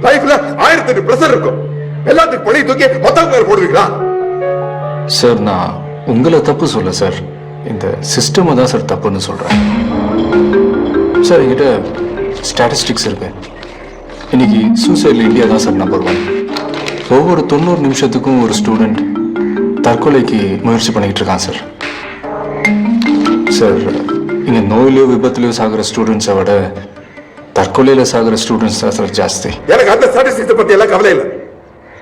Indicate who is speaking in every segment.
Speaker 1: லைஃப்ல 1008 பிரஷர் இருக்கும். எல்லாத்துக்கும் பழி தூக்கி மொத்தம் பேர் போடுவீங்களா?
Speaker 2: சார் நான் உங்களை தப்பு சொல்ல சார், இந்த சிஸ்டம் தான் சார் தப்புன்னு சொல்றேன். சார் என்கிட்ட ஸ்டாட்டிஸ்டிக்ஸ் இருக்கு. இன்னைக்கு சூசைட்ல இந்தியா தான் சார் நம்பர் 1. ஒவ்வொரு 90 நிமிஷத்துக்கும் ஒரு ஸ்டூடெண்ட் தற்கொலைக்கு முயற்சி பண்ணிக்கிட்டு இருக்கான் சார். சார் இங்க நோயிலையோ விபத்துலையோ சாகிற ஸ்டூடெண்ட்ஸை விட தற்கொலையில சாகிற ஸ்டூடெண்ட்ஸ் தான் சார் ஜாஸ்தி.
Speaker 1: எனக்கு அந்த ஸ்டாட்டிஸ்டிக்ஸ் பத்தி எல்லாம் கவலை இல்லை.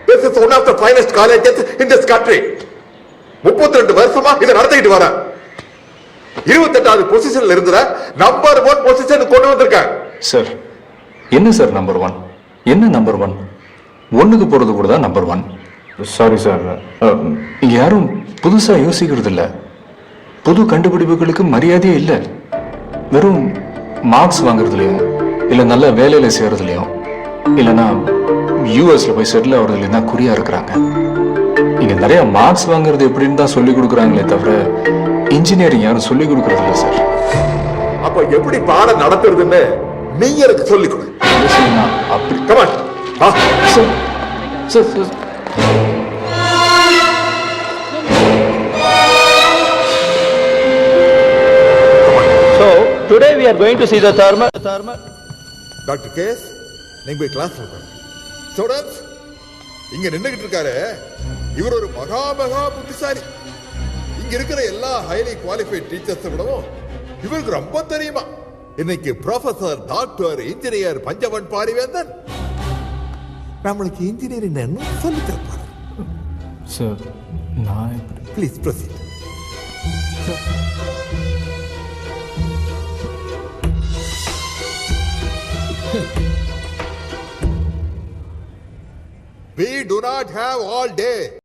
Speaker 1: This is one of the finest colleges in this country. 32 வருஷமா இதை நடத்திக்கிட்டு வரேன். 28வது பொசிஷன்ல இருந்துற நம்பர் 1 பொசிஷன் கொண்டு வந்திருக்கேன்.
Speaker 2: சார் என்ன சார் நம்பர் 1? என்ன நம்பர் 1? ஒண்ணுக்கு போறது கூட தான் நம்பர் 1. சாரி சார், இங்க யாரும் புதுசா யோசிக்கிறது இல்ல. புது கண்டுபிடிப்புகளுக்கு மரியாதையே இல்லை. வெறும் மார்க்ஸ் வாங்குறதுலையும் இல்லை நல்ல வேலையில செய்யறதுலையும் இல்லைன்னா யூஎஸ்ல போய் செட்டில் ஆகுறதுலையும் தான் குறியா இருக்கிறாங்க. இங்க நிறைய மார்க்ஸ் வாங்குறது எப்படின்னு தான் சொல்லி கொடுக்குறாங்களே தவிர இன்ஜினியரிங் யாரும் சொல்லி கொடுக்கறது இல்லை சார்.
Speaker 1: அப்ப எப்படி பாடம் நடத்துறதுன்னு நீங்க எனக்கு சொல்லிக் கொடு.
Speaker 2: அப்படி
Speaker 1: come on.
Speaker 2: Sir sir sir
Speaker 3: Today we are going to see the thermal.
Speaker 1: Doctor case, நீங்க போய் கிளாஸ் உட்காருங்க. ஸ்டூடண்ட்ஸ், இங்க நின்னுகிட்டு இருக்காரு, இவர் ஒரு மகா புத்திசாலி. இங்க இருக்கிற எல்லா ஹைலி குவாலிஃபைட் டீச்சர்ஸ் விடவும் இவருக்கு ரொம்ப தெரியுமா. இன்னைக்கு professor, doctor, engineer Panchavan Parivendhan நம்மளுக்கு இன்ஜினியரிங் என்ன சொல்லி தரப்பாரு.
Speaker 2: சார் நான்
Speaker 1: please proceed. We do not have all day.